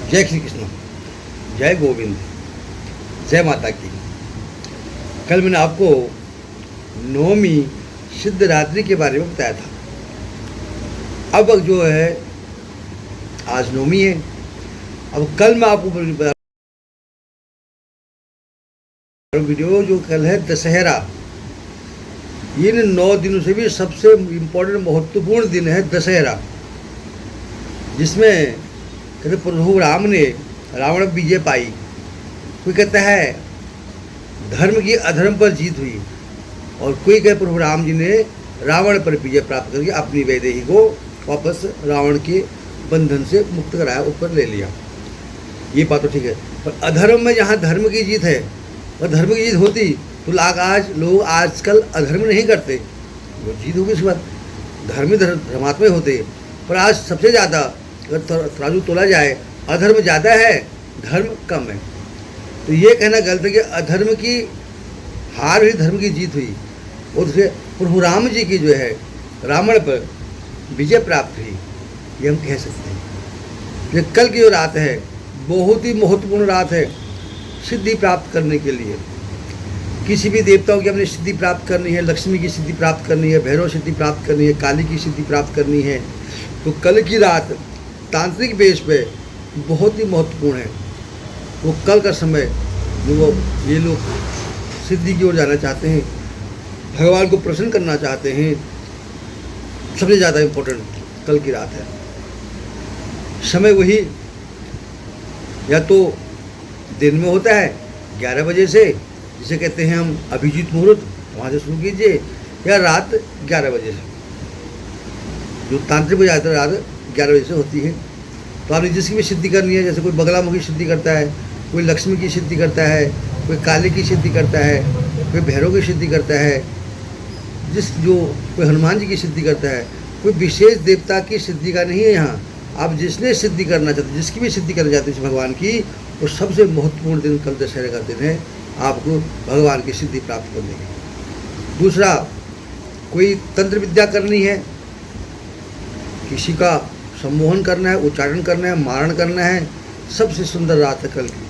जय श्री कृष्ण, जय गोविंद, जय माता की। कल मैंने आपको नवमी सिद्धरात्रि के बारे में बताया था। अब जो है आज नवमी है। अब कल मैं आपको बता वीडियो जो कल है दशहरा। ये 9 दिनों से भी सबसे इम्पोर्टेंट महत्वपूर्ण दिन है दशहरा, जिसमें कहते प्रभु राम ने रावण पर विजय पाई। कोई कहता है धर्म की अधर्म पर जीत हुई, और कोई कहे प्रभु राम जी ने रावण पर विजय प्राप्त करके अपनी वैदेही को वापस रावण के बंधन से मुक्त कराया, ऊपर ले लिया। ये बात तो ठीक है, पर अधर्म में जहाँ धर्म की जीत है, और धर्म की जीत होती तो लोग आजकल अधर्म नहीं करते। वो जीत होगी उसके बाद धर्मी धर्मात्मा होते। पर आज सबसे ज़्यादा अगर तराजू तोला जाए, अधर्म ज़्यादा है, धर्म कम है। तो ये कहना गलत है कि अधर्म की हार हुई, धर्म की जीत हुई। और उससे प्रभु राम जी की जो है रावण पर विजय प्राप्त हुई, ये हम कह सकते हैं। ये कल की जो रात है बहुत ही महत्वपूर्ण रात है सिद्धि प्राप्त करने के लिए। किसी भी देवताओं की हमने सिद्धि प्राप्त करनी है, लक्ष्मी की सिद्धि प्राप्त करनी है, भैरव सिद्धि प्राप्त करनी है, काली की सिद्धि प्राप्त करनी है, तो कल की रात तांत्रिक बेस पे बहुत ही महत्वपूर्ण है। वो कल का समय जो ये लोग सिद्धि की ओर जाना चाहते हैं, भगवान को प्रसन्न करना चाहते हैं, सबसे ज़्यादा इम्पोर्टेंट कल की रात है। समय वही या तो दिन में होता है 11 बजे से, जिसे कहते हैं हम अभिजीत मुहूर्त, वहाँ से शुरू कीजिए, या रात 11 बजे से। जो तांत्रिक हो जाता है रात 11 बजे से होती है। तो आपने जिसकी भी सिद्धि करनी है, जैसे कोई बगलामुखी सिद्धि करता है, कोई लक्ष्मी की सिद्धि करता है, कोई काली की सिद्धि करता है, कोई भैरव की सिद्धि करता है, कोई हनुमान जी की सिद्धि करता है। कोई विशेष देवता की सिद्धि का नहीं है यहाँ। आप जिसने सिद्धि करना चाहते, जिसकी भी सिद्धि करना चाहते हैं भगवान की, वो सबसे महत्वपूर्ण दिन कल दशहरे का दिन है आपको भगवान की सिद्धि प्राप्त करने की। दूसरा, कोई तंत्र विद्या करनी है, किसी का सम्मोहन करना है, उच्चारण करना है, मारण करना है, सबसे सुंदर रात है कल की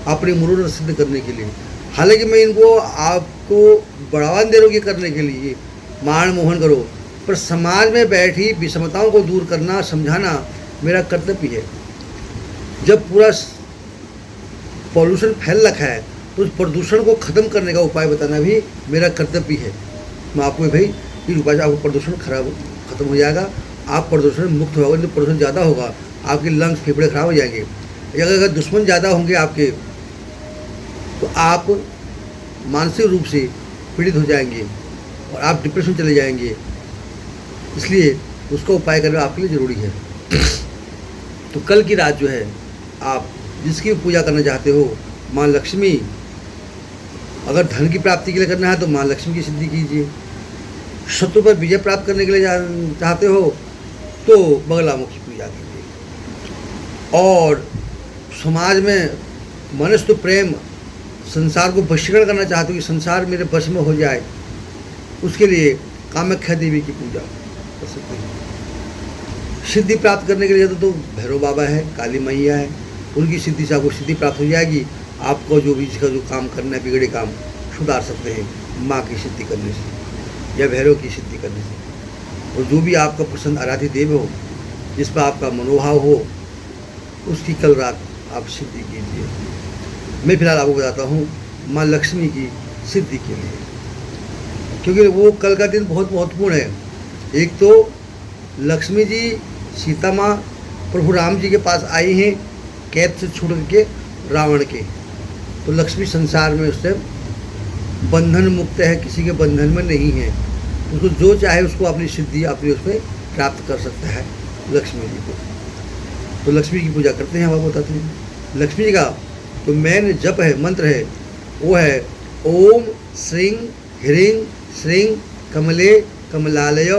अपनी मनोरथ सिद्ध करने के लिए। हालांकि मैं इनको आपको बढ़ावा दे रहा हूँ कि करने के लिए मारण मोहन करो, पर समाज में बैठी विषमताओं को दूर करना, समझाना मेरा कर्तव्य है। जब पूरा पॉल्यूशन फैल रखा है तो उस प्रदूषण को ख़त्म करने का उपाय बताना भी मेरा कर्तव्य है। मैं आपको भाई इस उपाय से आपको प्रदूषण खत्म हो जाएगा, आप प्रदूषण मुक्त होगा। जब प्रदूषण ज़्यादा होगा आपके लंग्स फेफड़े खराब हो जाएंगे। अगर दुश्मन ज़्यादा होंगे आपके, तो आप मानसिक रूप से पीड़ित हो जाएंगे और आप डिप्रेशन चले जाएंगे। इसलिए उसका उपाय करना आपके लिए ज़रूरी है। तो कल की रात जो है आप जिसकी पूजा करना चाहते हो, माँ लक्ष्मी, अगर धन की प्राप्ति के लिए करना है तो माँ लक्ष्मी की सिद्धि कीजिए। शत्रु पर विजय प्राप्त करने के लिए चाहते हो तो बगलामुख की पूजा कीजिए। और समाज में मनुष्य प्रेम, संसार को वशीकरण करना चाहते हो कि संसार मेरे वश में हो जाए, उसके लिए कामाख्या देवी की पूजा कर सकते हैं। सिद्धि प्राप्त करने के लिए तो भैरव बाबा है, काली मैया है, उनकी सिद्धि से आपको सिद्धि प्राप्त हो जाएगी। आपको जो भी जिसका जो काम करना है, बिगड़े काम सुधार सकते हैं माँ की सिद्धि करने से या भैरव की सिद्धि करने से। और जो भी आपका पसंद आराध्य देव हो, जिस पर आपका मनोभाव हो, उसकी कल रात आप सिद्धि कीजिए। मैं फिलहाल आपको बताता हूँ माँ लक्ष्मी की सिद्धि के लिए, क्योंकि वो कल का दिन बहुत महत्वपूर्ण है। एक तो लक्ष्मी जी सीता माँ प्रभु राम जी के पास आई हैं कैद से छूट के रावण के, तो लक्ष्मी संसार में उससे बंधन मुक्त है, किसी के बंधन में नहीं है। उसको जो चाहे उसको अपनी सिद्धि अपनी उसमें प्राप्त कर सकता है लक्ष्मी जी को। तो लक्ष्मी की पूजा करते हैं, हम आपको बताते हैं। लक्ष्मी जी का तो मेन जप है, मंत्र है, वो है ओम श्रीं ह्रीं श्रीं कमले कमलालय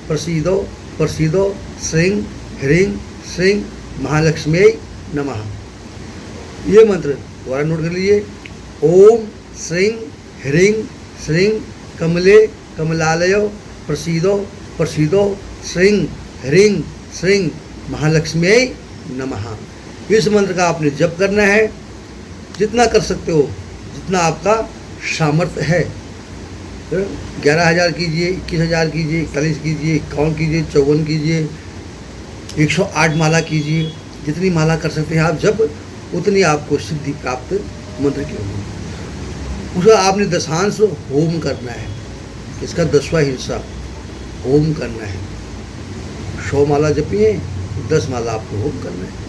प्रसीदो प्रसीदो श्रीं ह्रीं श्रीं महालक्ष्मी नमः। ये मंत्र दोबारा नोट कर लीजिए। ओम श्रीं ह्रीं श्रीं कमले कमलालय प्रसीदो प्रसीदो श्रीं ह्रीं श्रीं महालक्ष्मी नमः। इस मंत्र का आपने जप करना है, जितना कर सकते हो, जितना आपका सामर्थ्य है। 11,000 कीजिए, 21,000 कीजिए, 41 कीजिए, 51 कीजिए, 54 कीजिए, 108 माला कीजिए। जितनी माला कर सकते हैं आप जब, उतनी आपको सिद्धि प्राप्त मंत्र की होगी। उसका आपने दशांश होम करना है, इसका 10वां हिस्सा होम करना है। 100 माला जपिए, 10 माला आपको होम करना है।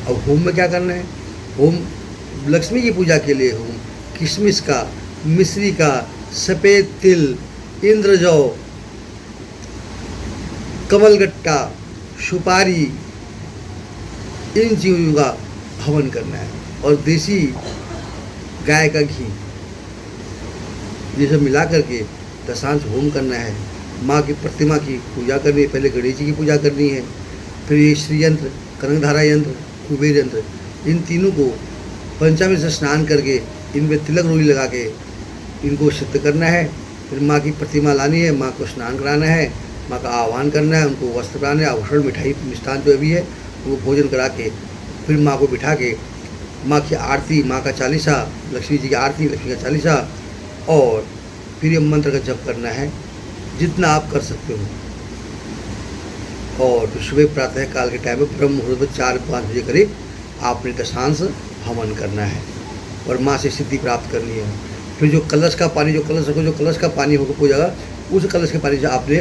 अब होम में क्या करना है? होम लक्ष्मी की पूजा के लिए होम किशमिश का, मिश्री का, सफ़ेद तिल, इंद्रजौ, कमलगट्टा, सुपारी, इन चीज़ों का हवन करना है। और देसी गाय का घी, ये सब मिला करके दशांश होम करना है। माँ की प्रतिमा की पूजा करनी है, पहले गणेश जी की पूजा करनी है, फिर ये श्री यंत्र, कनकधारा यंत्र, कुबेर यंत्र, इन तीनों को पंचामृत से स्नान करके इनमें तिलक रोली लगा के इनको सिद्ध करना है। फिर माँ की प्रतिमा लानी है, माँ को स्नान कराना है, माँ का आह्वान करना है, उनको वस्त्र पहनाने, आभूषण, मिठाई, मिष्ठान जो भी है वो भोजन करा के फिर माँ को बिठा के माँ की आरती, माँ का चालीसा, लक्ष्मी जी की आरती, लक्ष्मी का चालीसा, और फिर ये मंत्र का जप करना है जितना आप कर सकते हो। और सुबह प्रातः काल के टाइम में ब्रह्म मुहूर्त में 4-5 बजे करीब आपने दशांश हवन करना है और माँ से सिद्धि प्राप्त करनी है। फिर जो कलश का पानी, जो कलश का पानी होगा पूजा का, उस कलश के पानी से आपने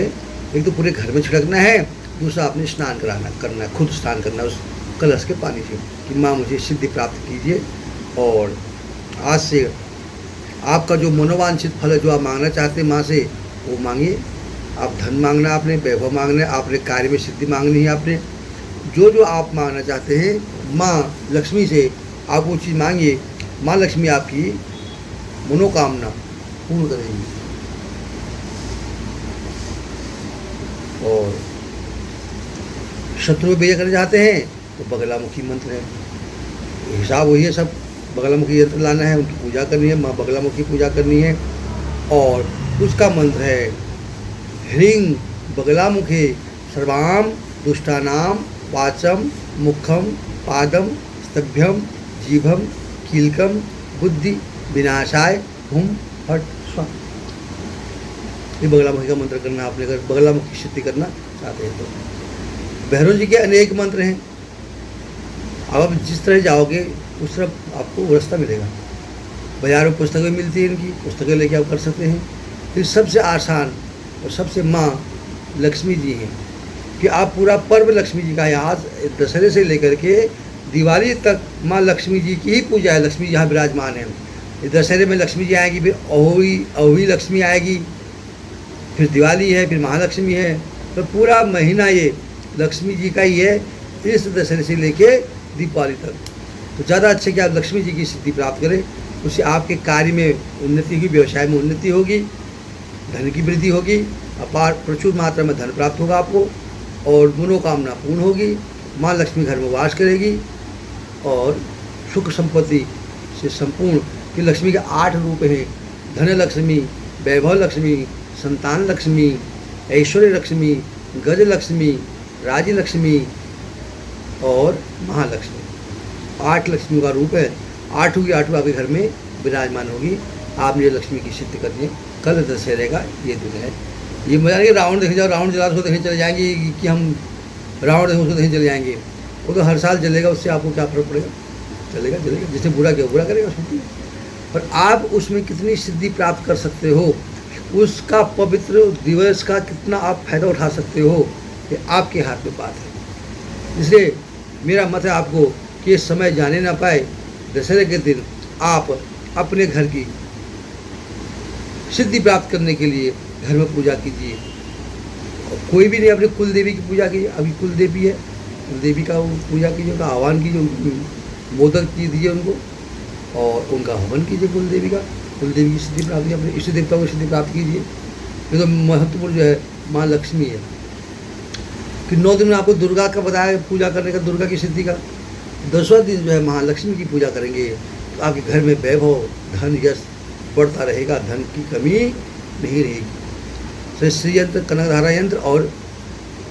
एक तो पूरे घर में छिड़कना है, दूसरा आपने स्नान करना है, खुद स्नान करना है उस कलश के पानी से कि माँ मुझे सिद्धि प्राप्त कीजिए। और आज से आपका जो मनोवांछित फल है, जो आप मांगना चाहते हैं माँ से, वो मांगिए। आप धन मांगना, आपने वैभव मांगना है, आपने कार्य में सिद्धि मांगनी है, आपने जो आप मांगना चाहते हैं माँ लक्ष्मी से आप वो चीज़ मांगिए। माँ लक्ष्मी आपकी मनोकामना पूर्ण करेंगी। और शत्रु विजय करना चाहते हैं तो बगलामुखी मंत्र है, हिसाब वही है, सब बगलामुखी यंत्र लाना है, उनकी पूजा करनी है, माँ बगलामुखी पूजा करनी है। और उसका मंत्र है ह्रीं बगलामुखे सर्वाम दुष्टानां वाचम मुखम पादम स्तभ्यम जीभम कीलकम बुद्धि विनाशाय हुम फट स्वाहा। ये बगलामुखी का मंत्र करना आपने, अगर बगलामुखी की सिद्धि करना चाहते हैं तो। भैरव जी के अनेक मंत्र हैं, अब आप जिस तरह जाओगे उस तरह आपको रास्ता मिलेगा। बाजार में पुस्तकें मिलती हैं, इनकी पुस्तकें लेके आप कर सकते हैं। फिर सबसे आसान और सबसे माँ लक्ष्मी जी हैं कि आप पूरा पर्व लक्ष्मी जी का है, आज दशहरे से लेकर के दिवाली तक माँ लक्ष्मी जी की ही पूजा है। लक्ष्मी जी यहाँ विराजमान है। दशहरे में लक्ष्मी जी आएगी, फिर अहोई लक्ष्मी आएगी, फिर दिवाली है, फिर महालक्ष्मी है, तो पूरा महीना ये लक्ष्मी जी का ही है, इस दशहरे से लेके दीपावली तक। तो ज़्यादा अच्छे कि आप लक्ष्मी जी की सिद्धि प्राप्त करें, उससे आपके कार्य में उन्नति होगी, व्यवसाय में उन्नति होगी, धन की वृद्धि होगी, अपार प्रचुर मात्रा में धन प्राप्त होगा आपको, और मनोकामना पूर्ण होगी। माँ लक्ष्मी घर में वास करेगी और सुख संपत्ति से संपूर्ण। कि लक्ष्मी के 8 रूप हैं, धन लक्ष्मी, वैभव लक्ष्मी, संतान लक्ष्मी, ऐश्वर्य लक्ष्मी, गज लक्ष्मी, राज्य लक्ष्मी और महालक्ष्मी। 8 लक्ष्मी का रूप है। 8 की 8 आपके घर में विराजमान होगी। आपने लक्ष्मी की सिद्धि करनी है। कल दशहरे का ये दिन है। ये मजा नहीं रावण देखे जाओ, रावण जला उसको देखने चले जाएंगे कि हम रावण देखें उसको देखने चले जाएंगे। वो तो हर साल जलेगा, उससे आपको क्या फर्क पड़ेगा? चलेगा। जिसने बुरा किया बुरा करेगा उसमें। पर आप उसमें कितनी सिद्धि प्राप्त कर सकते हो, उसका पवित्र दिवस का कितना आप फायदा उठा सकते हो, ये आपके हाथ में बात है। इसलिए मेरा मत है आपको कि ये समय जाने ना पाए। दशहरे के दिन आप अपने घर की सिद्धि प्राप्त करने के लिए घर में पूजा कीजिए। और कोई भी नहीं, अपने कुल देवी की पूजा कीजिए। अभी कुल देवी है, कुल देवी का पूजा कीजिए, उनका आह्वान कीजिए, मोदक दीजिए उनको और उनका हवन कीजिए कुल देवी का। कुल देवी की सिद्धि प्राप्त कीजिए, अपने इष्ट देवताओं की सिद्धि प्राप्त कीजिए। ये तो महत्वपूर्ण जो है माँ लक्ष्मी है। फिर 9 दिन में आपको दुर्गा का बताया पूजा करने का, दुर्गा की सिद्धि का। 10वां दिन जो है महालक्ष्मी की पूजा करेंगे तो आपके घर में वैभव, धन, यश बढ़ता रहेगा, धन की कमी नहीं रहेगी। तो श्री यंत्र, कनकधारा यंत्र और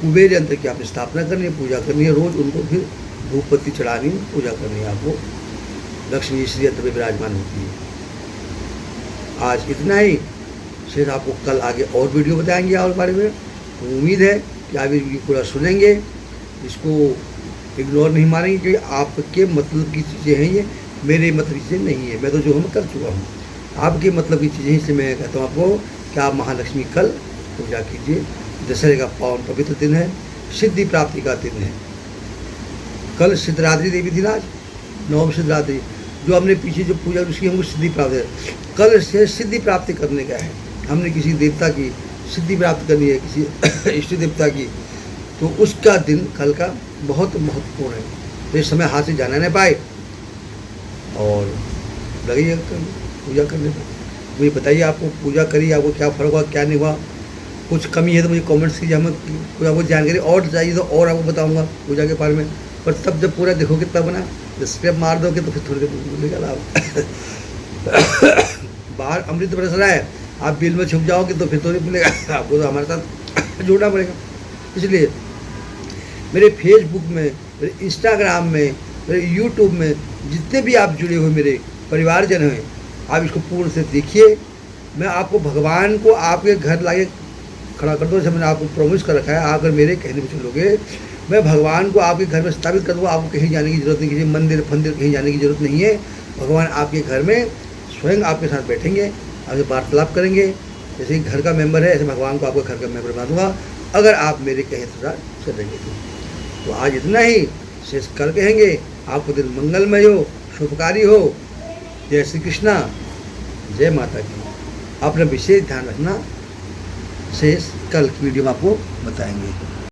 कुबेर यंत्र की आपने स्थापना करनी है, पूजा करनी है, रोज उनको फिर धूप पत्ती चढ़ानी, पूजा करनी है आपको। लक्ष्मी श्री यंत्र में विराजमान होती है। आज इतना ही, शेष आपको कल आगे और वीडियो बताएंगे और बारे में। तो उम्मीद है कि आप ये वीडियो पूरा सुनेंगे, इसको इग्नोर नहीं मारेंगे, क्योंकि आपके मतलब की चीज़ें हैं ये, मेरे मतलब की चीज़ें नहीं है। मैं तो जो हम कर चुका हूँ, आपके मतलब की चीज़ें, इसलिए मैं कहता हूँ आपको कि आप महालक्ष्मी कल पूजा कीजिए। दशहरे का पावन पवित्र दिन है, सिद्धि प्राप्ति का दिन है। कल सिद्धरात्रि देवी दिन, आज नवम सिद्धरात्रि, जो हमने पीछे जो पूजा उसकी हमको सिद्धि प्राप्त है। कल से सिद्धि प्राप्ति करने का है, हमने किसी देवता की सिद्धि प्राप्त करनी है, किसी इष्ट देवता की, तो उसका दिन कल का बहुत महत्वपूर्ण है। तो इस समय हाथ से जाना नहीं पाए और लगिए पूजा करने पर। मुझे बताइए, आपको पूजा करिए, आपको क्या फ़र्क हुआ, क्या नहीं हुआ, कुछ कमी है तो मुझे कमेंट्स कीजिए। हमें कोई आपको जानकारी और चाहिए तो और आपको बताऊंगा पूजा के बारे में। पर तब जब पूरा देखोगे तब ना, स्टेप मार दोगे तो फिर थोड़ी मिलेगा लाभ। बाहर अमृत बरस रहा है, आप बिल में छुप जाओगे तो फिर तो नहीं मिलेगा आपको, तो हमारे साथ जुड़ना पड़ेगा। इसलिए मेरे फेसबुक में, मेरे इंस्टाग्राम में, मेरे यूट्यूब में जितने भी आप जुड़े हुए मेरे परिवारजन हैं, आप इसको पूर्ण से देखिए। मैं आपको भगवान को आपके घर लाके खड़ा कर दूँ, जैसे मैंने आपको प्रॉमिस कर रखा है। अगर मेरे कहने पर चलोगे, मैं भगवान को आपके घर में स्थापित कर दूँगा। आपको कहीं जाने की ज़रूरत नहीं, किसी मंदिर फंदिर कहीं जाने की ज़रूरत नहीं है। भगवान आपके घर में स्वयं आपके साथ बैठेंगे, आपसे वार्तालाप करेंगे। जैसे घर का मेंबर है, ऐसे भगवान को आपको घर का मेंबर बना दूँगा, अगर आप मेरे कहे तो चलेंगे। तो आज इतना ही, शेष कल कहेंगे। आपको दिन मंगलमय हो, शुभकारी हो। जय श्री कृष्णा, जय माता की। अपना विशेष ध्यान रखना, शेष कल की वीडियो में आपको बताएंगे।